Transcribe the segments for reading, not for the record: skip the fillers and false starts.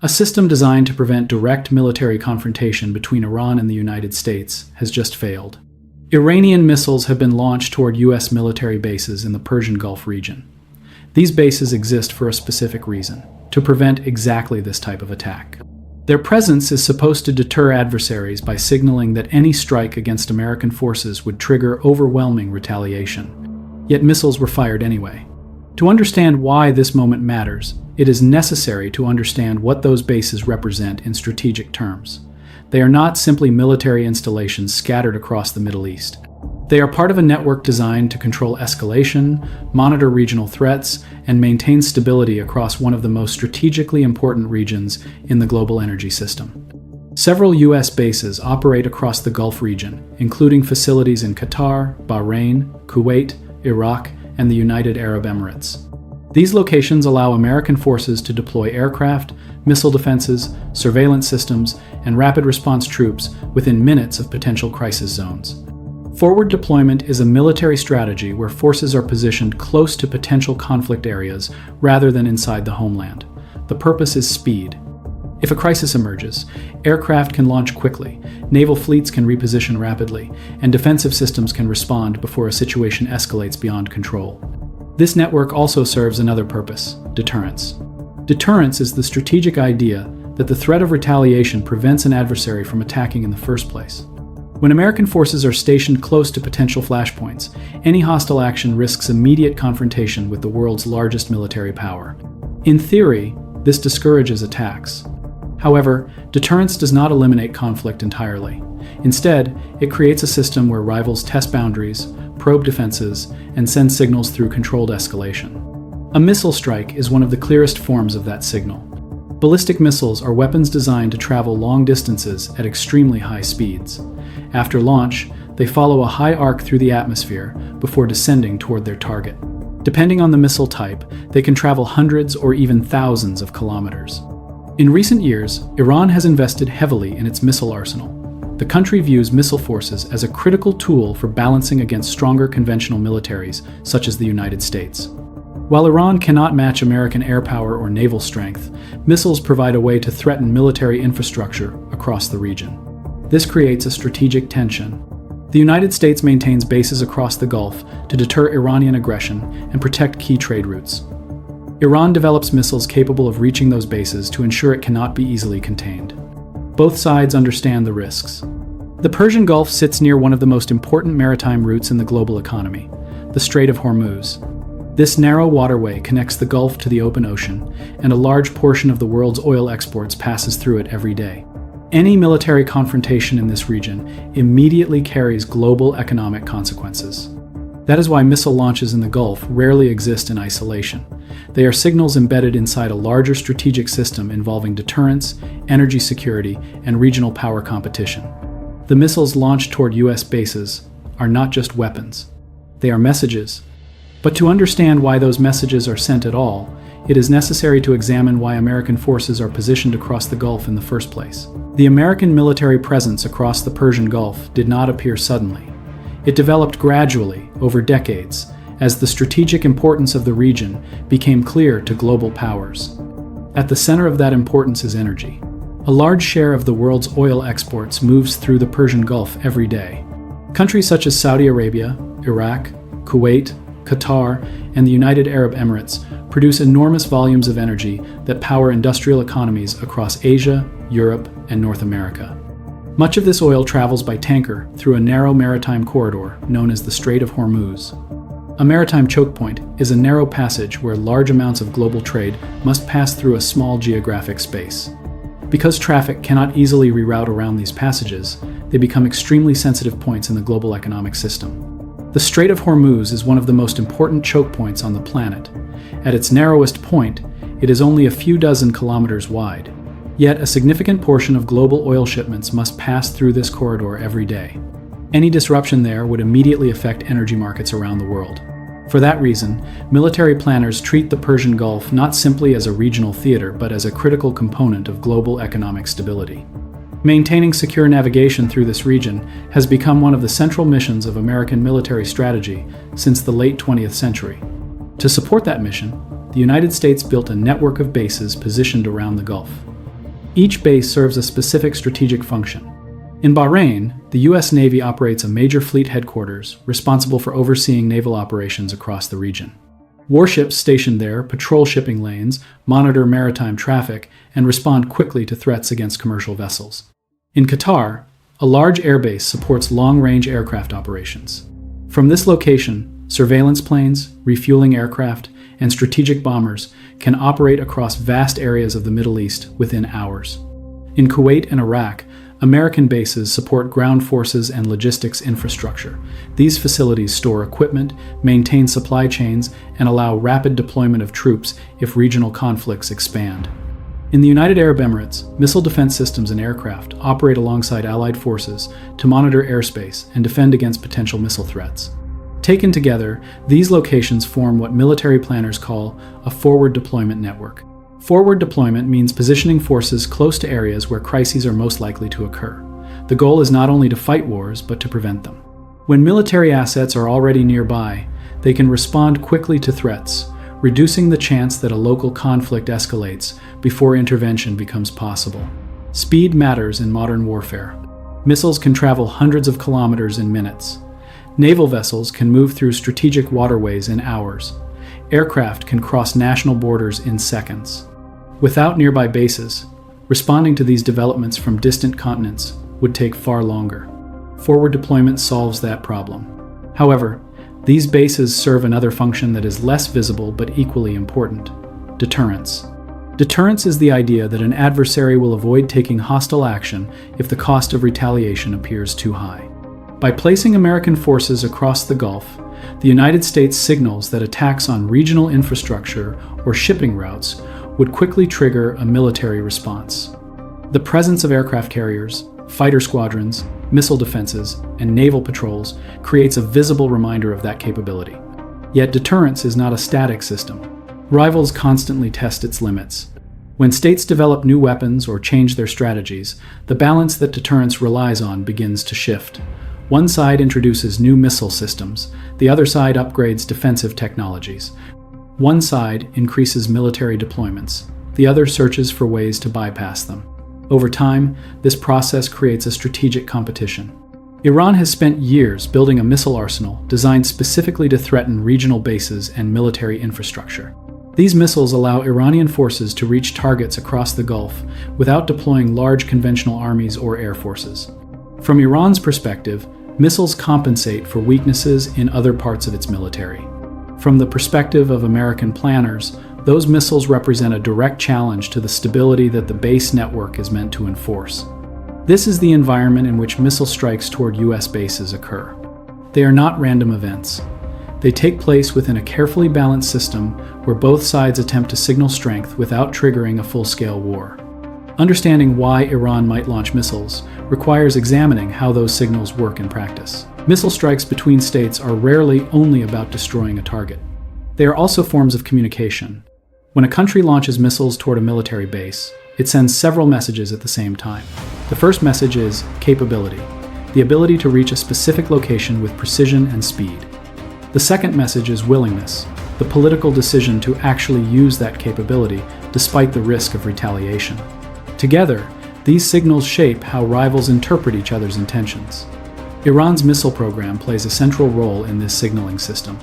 A system designed to prevent direct military confrontation between Iran and the United States has just failed. Iranian missiles have been launched toward U.S. military bases in the Persian Gulf region. These bases exist for a specific reason: to prevent exactly this type of attack. Their presence is supposed to deter adversaries by signaling that any strike against American forces would trigger overwhelming retaliation. Yet missiles were fired anyway. To understand why this moment matters, it is necessary to understand what those bases represent in strategic terms. They are not simply military installations scattered across the Middle East. They are part of a network designed to control escalation, monitor regional threats, and maintain stability across one of the most strategically important regions in the global energy system. Several U.S. bases operate across the Gulf region, including facilities in Qatar, Bahrain, Kuwait, Iraq, and the United Arab Emirates. These locations allow American forces to deploy aircraft, missile defenses, surveillance systems, and rapid response troops within minutes of potential crisis zones. Forward deployment is a military strategy where forces are positioned close to potential conflict areas rather than inside the homeland. The purpose is speed. If a crisis emerges, aircraft can launch quickly, naval fleets can reposition rapidly, and defensive systems can respond before a situation escalates beyond control. This network also serves another purpose: deterrence. Deterrence is the strategic idea that the threat of retaliation prevents an adversary from attacking in the first place. When American forces are stationed close to potential flashpoints, any hostile action risks immediate confrontation with the world's largest military power. In theory, this discourages attacks. However, deterrence does not eliminate conflict entirely. Instead, it creates a system where rivals test boundaries, probe defenses, and send signals through controlled escalation. A missile strike is one of the clearest forms of that signal. Ballistic missiles are weapons designed to travel long distances at extremely high speeds. After launch, they follow a high arc through the atmosphere before descending toward their target. Depending on the missile type, they can travel hundreds or even thousands of kilometers. In recent years, Iran has invested heavily in its missile arsenal. The country views missile forces as a critical tool for balancing against stronger conventional militaries, such as the United States. While Iran cannot match American air power or naval strength, missiles provide a way to threaten military infrastructure across the region. This creates a strategic tension. The United States maintains bases across the Gulf to deter Iranian aggression and protect key trade routes. Iran develops missiles capable of reaching those bases to ensure it cannot be easily contained. Both sides understand the risks. The Persian Gulf sits near one of the most important maritime routes in the global economy, the Strait of Hormuz. This narrow waterway connects the Gulf to the open ocean, and a large portion of the world's oil exports passes through it every day. Any military confrontation in this region immediately carries global economic consequences. That is why missile launches in the Gulf rarely exist in isolation. They are signals embedded inside a larger strategic system involving deterrence, energy security, and regional power competition. The missiles launched toward U.S. bases are not just weapons. They are messages. But to understand why those messages are sent at all, it is necessary to examine why American forces are positioned across the Gulf in the first place. The American military presence across the Persian Gulf did not appear suddenly. It developed gradually, over decades, as the strategic importance of the region became clear to global powers. At the center of that importance is energy. A large share of the world's oil exports moves through the Persian Gulf every day. Countries such as Saudi Arabia, Iraq, Kuwait, Qatar, and the United Arab Emirates produce enormous volumes of energy that power industrial economies across Asia, Europe, and North America. Much of this oil travels by tanker through a narrow maritime corridor known as the Strait of Hormuz. A maritime choke point is a narrow passage where large amounts of global trade must pass through a small geographic space. Because traffic cannot easily reroute around these passages, they become extremely sensitive points in the global economic system. The Strait of Hormuz is one of the most important choke points on the planet. At its narrowest point, it is only a few dozen kilometers wide. Yet a significant portion of global oil shipments must pass through this corridor every day. Any disruption there would immediately affect energy markets around the world. For that reason, military planners treat the Persian Gulf not simply as a regional theater, but as a critical component of global economic stability. Maintaining secure navigation through this region has become one of the central missions of American military strategy since the late 20th century. To support that mission, the United States built a network of bases positioned around the Gulf. Each base serves a specific strategic function. In Bahrain, the U.S. Navy operates a major fleet headquarters responsible for overseeing naval operations across the region. Warships stationed there patrol shipping lanes, monitor maritime traffic, and respond quickly to threats against commercial vessels. In Qatar, a large airbase supports long-range aircraft operations. From this location, surveillance planes, refueling aircraft, and strategic bombers can operate across vast areas of the Middle East within hours. In Kuwait and Iraq, American bases support ground forces and logistics infrastructure. These facilities store equipment, maintain supply chains, and allow rapid deployment of troops if regional conflicts expand. In the United Arab Emirates, missile defense systems and aircraft operate alongside Allied forces to monitor airspace and defend against potential missile threats. Taken together, these locations form what military planners call a forward deployment network. Forward deployment means positioning forces close to areas where crises are most likely to occur. The goal is not only to fight wars, but to prevent them. When military assets are already nearby, they can respond quickly to threats, reducing the chance that a local conflict escalates before intervention becomes possible. Speed matters in modern warfare. Missiles can travel hundreds of kilometers in minutes. Naval vessels can move through strategic waterways in hours. Aircraft can cross national borders in seconds. Without nearby bases, responding to these developments from distant continents would take far longer. Forward deployment solves that problem. However, these bases serve another function that is less visible but equally important: deterrence. Deterrence is the idea that an adversary will avoid taking hostile action if the cost of retaliation appears too high. By placing American forces across the Gulf, the United States signals that attacks on regional infrastructure or shipping routes would quickly trigger a military response. The presence of aircraft carriers, fighter squadrons, missile defenses, and naval patrols creates a visible reminder of that capability. Yet deterrence is not a static system. Rivals constantly test its limits. When states develop new weapons or change their strategies, the balance that deterrence relies on begins to shift. One side introduces new missile systems, the other side upgrades defensive technologies. One side increases military deployments, the other searches for ways to bypass them. Over time, this process creates a strategic competition. Iran has spent years building a missile arsenal designed specifically to threaten regional bases and military infrastructure. These missiles allow Iranian forces to reach targets across the Gulf without deploying large conventional armies or air forces. From Iran's perspective, missiles compensate for weaknesses in other parts of its military. From the perspective of American planners, those missiles represent a direct challenge to the stability that the base network is meant to enforce. This is the environment in which missile strikes toward U.S. bases occur. They are not random events. They take place within a carefully balanced system where both sides attempt to signal strength without triggering a full-scale war. Understanding why Iran might launch missiles requires examining how those signals work in practice. Missile strikes between states are rarely only about destroying a target. They are also forms of communication. When a country launches missiles toward a military base, it sends several messages at the same time. The first message is capability, the ability to reach a specific location with precision and speed. The second message is willingness, the political decision to actually use that capability despite the risk of retaliation. Together, these signals shape how rivals interpret each other's intentions. Iran's missile program plays a central role in this signaling system.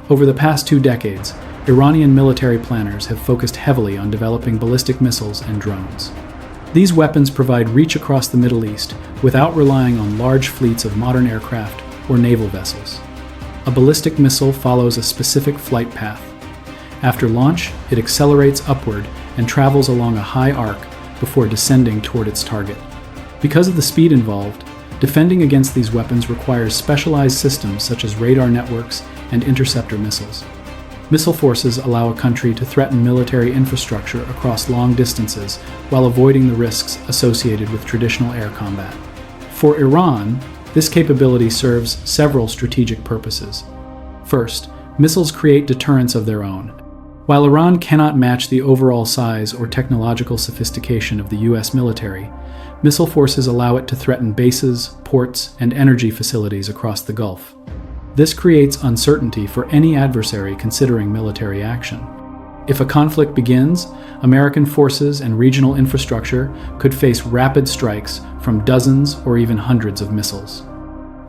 Over the past 2 decades, Iranian military planners have focused heavily on developing ballistic missiles and drones. These weapons provide reach across the Middle East without relying on large fleets of modern aircraft or naval vessels. A ballistic missile follows a specific flight path. After launch, it accelerates upward and travels along a high arc before descending toward its target. Because of the speed involved, defending against these weapons requires specialized systems such as radar networks and interceptor missiles. Missile forces allow a country to threaten military infrastructure across long distances while avoiding the risks associated with traditional air combat. For Iran, this capability serves several strategic purposes. First, missiles create deterrence of their own. While Iran cannot match the overall size or technological sophistication of the U.S. military, missile forces allow it to threaten bases, ports, and energy facilities across the Gulf. This creates uncertainty for any adversary considering military action. If a conflict begins, American forces and regional infrastructure could face rapid strikes from dozens or even hundreds of missiles.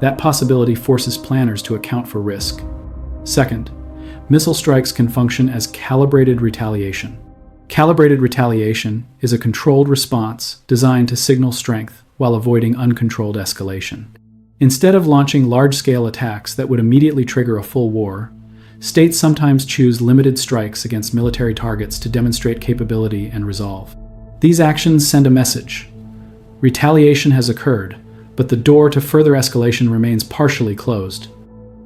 That possibility forces planners to account for risk. Second, missile strikes can function as calibrated retaliation. Calibrated retaliation is a controlled response designed to signal strength while avoiding uncontrolled escalation. Instead of launching large-scale attacks that would immediately trigger a full war, states sometimes choose limited strikes against military targets to demonstrate capability and resolve. These actions send a message. Retaliation has occurred, but the door to further escalation remains partially closed.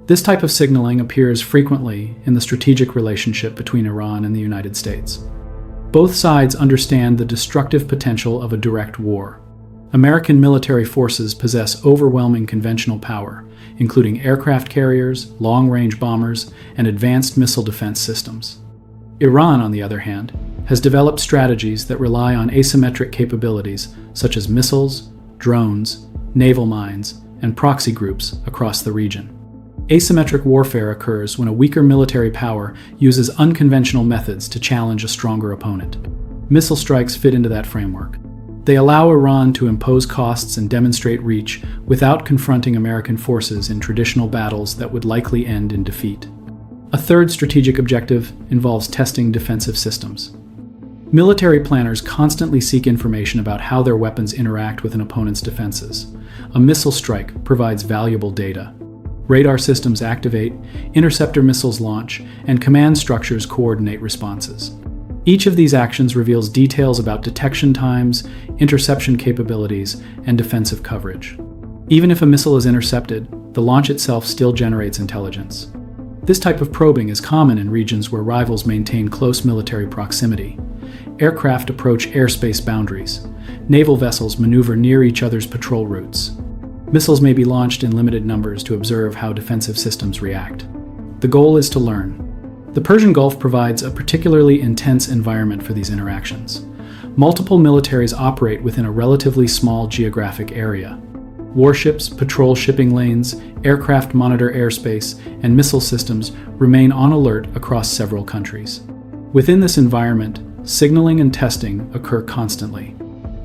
This type of signaling appears frequently in the strategic relationship between Iran and the United States. Both sides understand the destructive potential of a direct war. American military forces possess overwhelming conventional power, including aircraft carriers, long-range bombers, and advanced missile defense systems. Iran, on the other hand, has developed strategies that rely on asymmetric capabilities such as missiles, drones, naval mines, and proxy groups across the region. Asymmetric warfare occurs when a weaker military power uses unconventional methods to challenge a stronger opponent. Missile strikes fit into that framework. They allow Iran to impose costs and demonstrate reach without confronting American forces in traditional battles that would likely end in defeat. A third strategic objective involves testing defensive systems. Military planners constantly seek information about how their weapons interact with an opponent's defenses. A missile strike provides valuable data. Radar systems activate, interceptor missiles launch, and command structures coordinate responses. Each of these actions reveals details about detection times, interception capabilities, and defensive coverage. Even if a missile is intercepted, the launch itself still generates intelligence. This type of probing is common in regions where rivals maintain close military proximity. Aircraft approach airspace boundaries. Naval vessels maneuver near each other's patrol routes. Missiles may be launched in limited numbers to observe how defensive systems react. The goal is to learn. The Persian Gulf provides a particularly intense environment for these interactions. Multiple militaries operate within a relatively small geographic area. Warships patrol shipping lanes, aircraft monitor airspace, and missile systems remain on alert across several countries. Within this environment, signaling and testing occur constantly.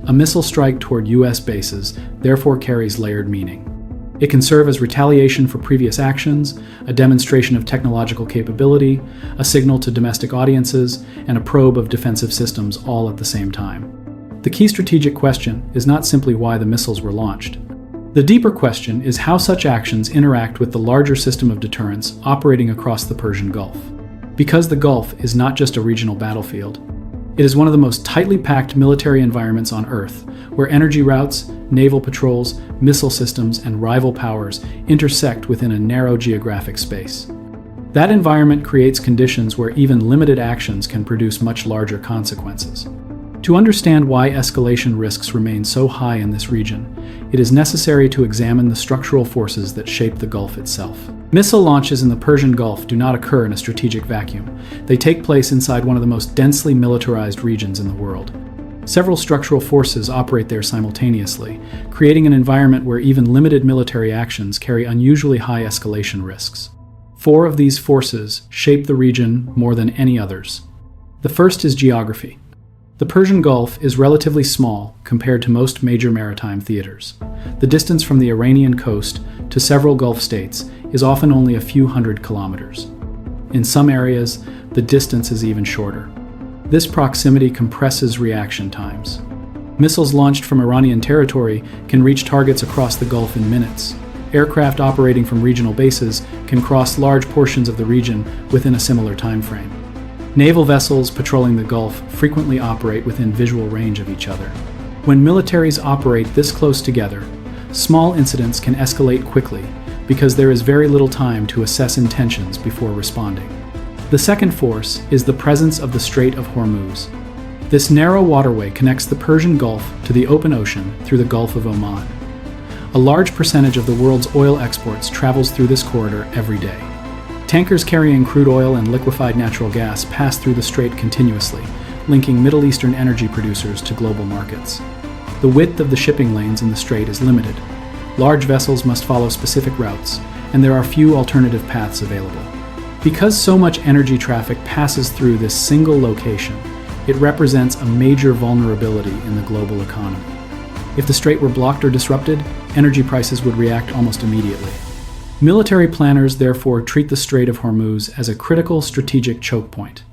A missile strike toward U.S. bases therefore carries layered meaning. It can serve as retaliation for previous actions, a demonstration of technological capability, a signal to domestic audiences, and a probe of defensive systems all at the same time. The key strategic question is not simply why the missiles were launched. The deeper question is how such actions interact with the larger system of deterrence operating across the Persian Gulf. Because the Gulf is not just a regional battlefield, it is one of the most tightly packed military environments on Earth, where energy routes, naval patrols, missile systems, and rival powers intersect within a narrow geographic space. That environment creates conditions where even limited actions can produce much larger consequences. To understand why escalation risks remain so high in this region, it is necessary to examine the structural forces that shape the Gulf itself. Missile launches in the Persian Gulf do not occur in a strategic vacuum. They take place inside one of the most densely militarized regions in the world. Several structural forces operate there simultaneously, creating an environment where even limited military actions carry unusually high escalation risks. 4 of these forces shape the region more than any others. The first is geography. The Persian Gulf is relatively small compared to most major maritime theaters. The distance from the Iranian coast to several Gulf states is often only a few hundred kilometers. In some areas, the distance is even shorter. This proximity compresses reaction times. Missiles launched from Iranian territory can reach targets across the Gulf in minutes. Aircraft operating from regional bases can cross large portions of the region within a similar time frame. Naval vessels patrolling the Gulf frequently operate within visual range of each other. When militaries operate this close together, small incidents can escalate quickly because there is very little time to assess intentions before responding. The second force is the presence of the Strait of Hormuz. This narrow waterway connects the Persian Gulf to the open ocean through the Gulf of Oman. A large percentage of the world's oil exports travels through this corridor every day. Tankers carrying crude oil and liquefied natural gas pass through the strait continuously, linking Middle Eastern energy producers to global markets. The width of the shipping lanes in the strait is limited. Large vessels must follow specific routes, and there are few alternative paths available. Because so much energy traffic passes through this single location, it represents a major vulnerability in the global economy. If the Strait were blocked or disrupted, energy prices would react almost immediately. Military planners therefore treat the Strait of Hormuz as a critical strategic choke point.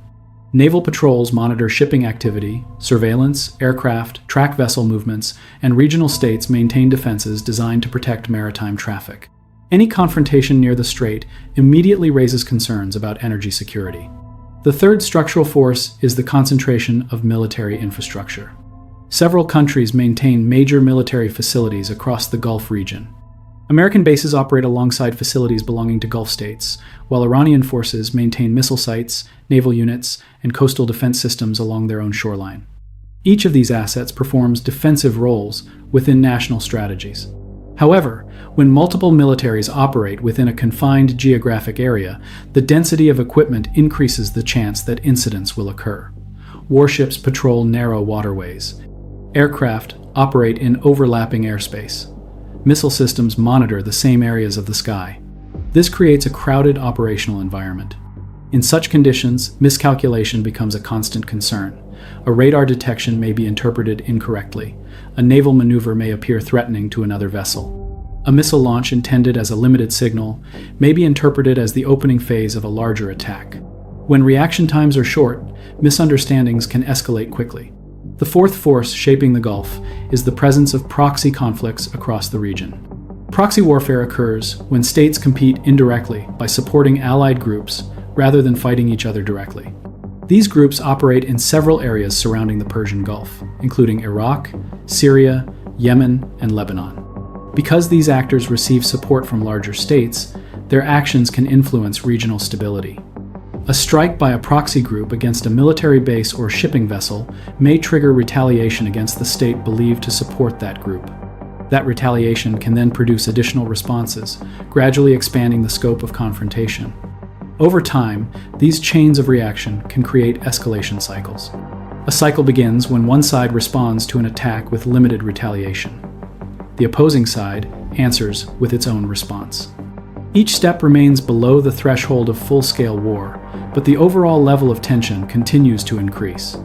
Naval patrols monitor shipping activity, surveillance, aircraft, track vessel movements, and regional states maintain defenses designed to protect maritime traffic. Any confrontation near the Strait immediately raises concerns about energy security. The third structural force is the concentration of military infrastructure. Several countries maintain major military facilities across the Gulf region. American bases operate alongside facilities belonging to Gulf states, while Iranian forces maintain missile sites, naval units, and coastal defense systems along their own shoreline. Each of these assets performs defensive roles within national strategies. However, when multiple militaries operate within a confined geographic area, the density of equipment increases the chance that incidents will occur. Warships patrol narrow waterways. Aircraft operate in overlapping airspace. Missile systems monitor the same areas of the sky. This creates a crowded operational environment. In such conditions, miscalculation becomes a constant concern. A radar detection may be interpreted incorrectly. A naval maneuver may appear threatening to another vessel. A missile launch intended as a limited signal may be interpreted as the opening phase of a larger attack. When reaction times are short, misunderstandings can escalate quickly. The fourth force shaping the Gulf is the presence of proxy conflicts across the region. Proxy warfare occurs when states compete indirectly by supporting allied groups rather than fighting each other directly. These groups operate in several areas surrounding the Persian Gulf, including Iraq, Syria, Yemen, and Lebanon. Because these actors receive support from larger states, their actions can influence regional stability. A strike by a proxy group against a military base or shipping vessel may trigger retaliation against the state believed to support that group. That retaliation can then produce additional responses, gradually expanding the scope of confrontation. Over time, these chains of reaction can create escalation cycles. A cycle begins when one side responds to an attack with limited retaliation. The opposing side answers with its own response. Each step remains below the threshold of full-scale war, but the overall level of tension continues to increase.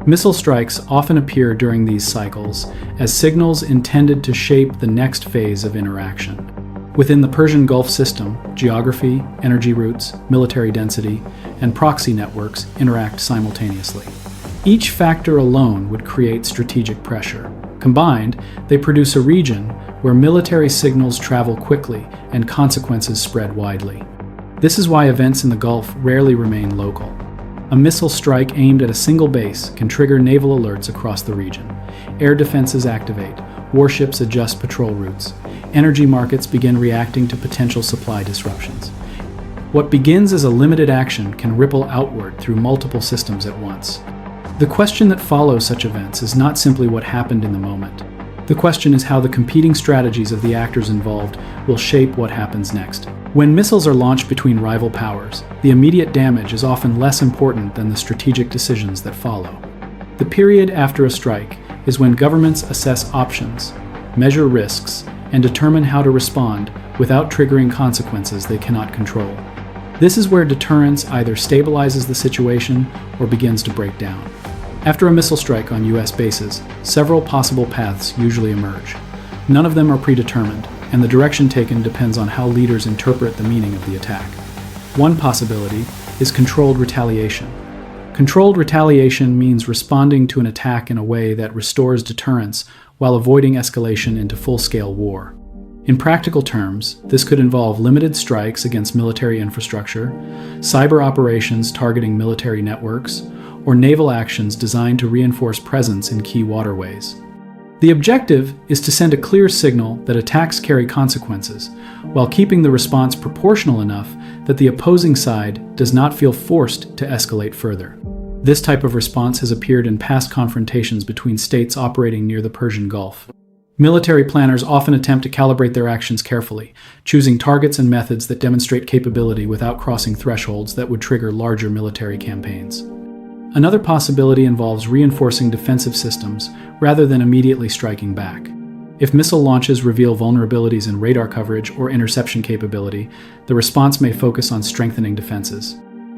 Missile strikes often appear during these cycles as signals intended to shape the next phase of interaction. Within the Persian Gulf system, geography, energy routes, military density, and proxy networks interact simultaneously. Each factor alone would create strategic pressure. Combined, they produce a region where military signals travel quickly and consequences spread widely. This is why events in the Gulf rarely remain local. A missile strike aimed at a single base can trigger naval alerts across the region. Air defenses activate, warships adjust patrol routes, energy markets begin reacting to potential supply disruptions. What begins as a limited action can ripple outward through multiple systems at once. The question that follows such events is not simply what happened in the moment. The question is how the competing strategies of the actors involved will shape what happens next. When missiles are launched between rival powers, the immediate damage is often less important than the strategic decisions that follow. The period after a strike is when governments assess options, measure risks, and determine how to respond without triggering consequences they cannot control. This is where deterrence either stabilizes the situation or begins to break down. After a missile strike on U.S. bases, several possible paths usually emerge. None of them are predetermined, and the direction taken depends on how leaders interpret the meaning of the attack. One possibility is controlled retaliation. Controlled retaliation means responding to an attack in a way that restores deterrence while avoiding escalation into full-scale war. In practical terms, this could involve limited strikes against military infrastructure, cyber operations targeting military networks, or naval actions designed to reinforce presence in key waterways. The objective is to send a clear signal that attacks carry consequences, while keeping the response proportional enough that the opposing side does not feel forced to escalate further. This type of response has appeared in past confrontations between states operating near the Persian Gulf. Military planners often attempt to calibrate their actions carefully, choosing targets and methods that demonstrate capability without crossing thresholds that would trigger larger military campaigns. Another possibility involves reinforcing defensive systems rather than immediately striking back. If missile launches reveal vulnerabilities in radar coverage or interception capability, the response may focus on strengthening defenses.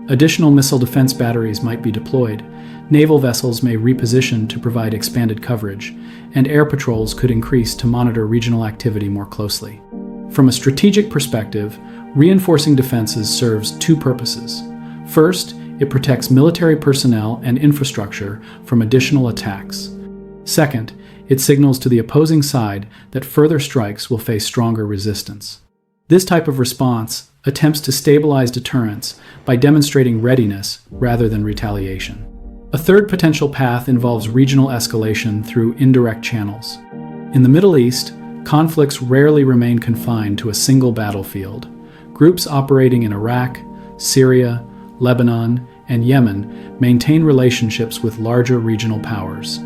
Additional missile defense batteries might be deployed, naval vessels may reposition to provide expanded coverage, and air patrols could increase to monitor regional activity more closely. From a strategic perspective, reinforcing defenses serves two purposes. First, it protects military personnel and infrastructure from additional attacks. Second, it signals to the opposing side that further strikes will face stronger resistance. This type of response attempts to stabilize deterrence by demonstrating readiness rather than retaliation. A third potential path involves regional escalation through indirect channels. In the Middle East, conflicts rarely remain confined to a single battlefield. Groups operating in Iraq, Syria, Lebanon, and Yemen maintain relationships with larger regional powers.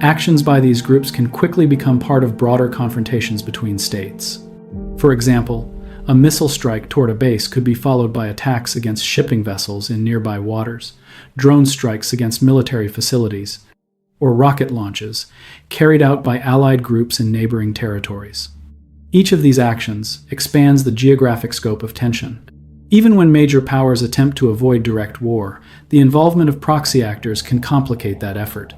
Actions by these groups can quickly become part of broader confrontations between states. For example, a missile strike toward a base could be followed by attacks against shipping vessels in nearby waters, drone strikes against military facilities, or rocket launches carried out by allied groups in neighboring territories. Each of these actions expands the geographic scope of tension. Even when major powers attempt to avoid direct war, the involvement of proxy actors can complicate that effort.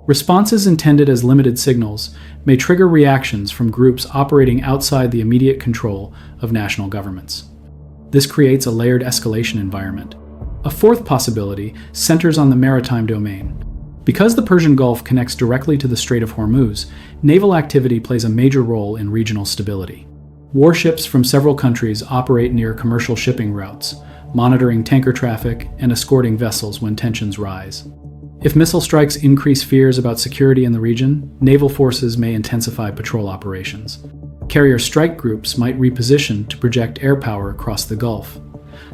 Responses intended as limited signals may trigger reactions from groups operating outside the immediate control of national governments. This creates a layered escalation environment. A fourth possibility centers on the maritime domain. Because the Persian Gulf connects directly to the Strait of Hormuz, naval activity plays a major role in regional stability. Warships from several countries operate near commercial shipping routes, monitoring tanker traffic and escorting vessels when tensions rise. If missile strikes increase fears about security in the region, naval forces may intensify patrol operations. Carrier strike groups might reposition to project air power across the Gulf.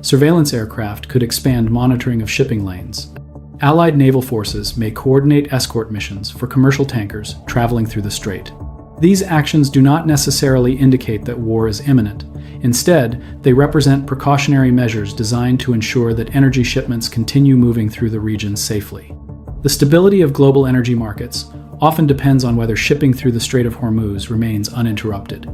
Surveillance aircraft could expand monitoring of shipping lanes. Allied naval forces may coordinate escort missions for commercial tankers traveling through the Strait. These actions do not necessarily indicate that war is imminent. Instead, they represent precautionary measures designed to ensure that energy shipments continue moving through the region safely. The stability of global energy markets often depends on whether shipping through the Strait of Hormuz remains uninterrupted.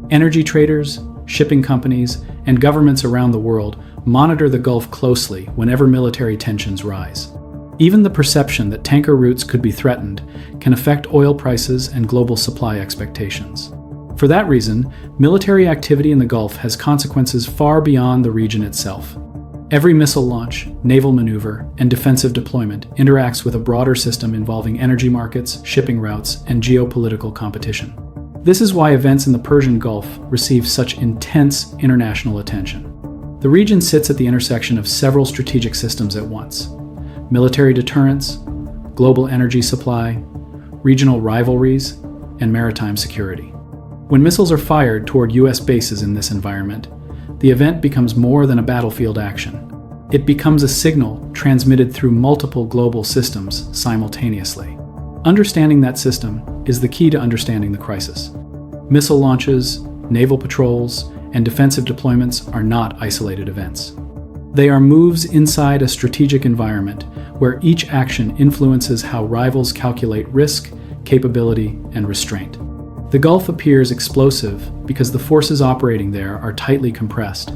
Energy traders, shipping companies, and governments around the world monitor the Gulf closely whenever military tensions rise. Even the perception that tanker routes could be threatened can affect oil prices and global supply expectations. For that reason, military activity in the Gulf has consequences far beyond the region itself. Every missile launch, naval maneuver, and defensive deployment interacts with a broader system involving energy markets, shipping routes, and geopolitical competition. This is why events in the Persian Gulf receive such intense international attention. The region sits at the intersection of several strategic systems at once: military deterrence, global energy supply, regional rivalries, and maritime security. When missiles are fired toward U.S. bases in this environment, the event becomes more than a battlefield action. It becomes a signal transmitted through multiple global systems simultaneously. Understanding that system is the key to understanding the crisis. Missile launches, naval patrols, and defensive deployments are not isolated events. They are moves inside a strategic environment where each action influences how rivals calculate risk, capability, and restraint. The Gulf appears explosive because the forces operating there are tightly compressed.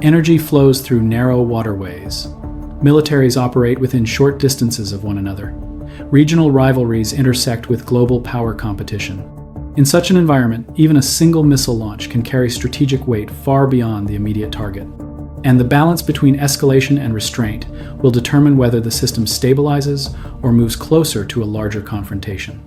Energy flows through narrow waterways. Militaries operate within short distances of one another. Regional rivalries intersect with global power competition. In such an environment, even a single missile launch can carry strategic weight far beyond the immediate target. And the balance between escalation and restraint will determine whether the system stabilizes or moves closer to a larger confrontation.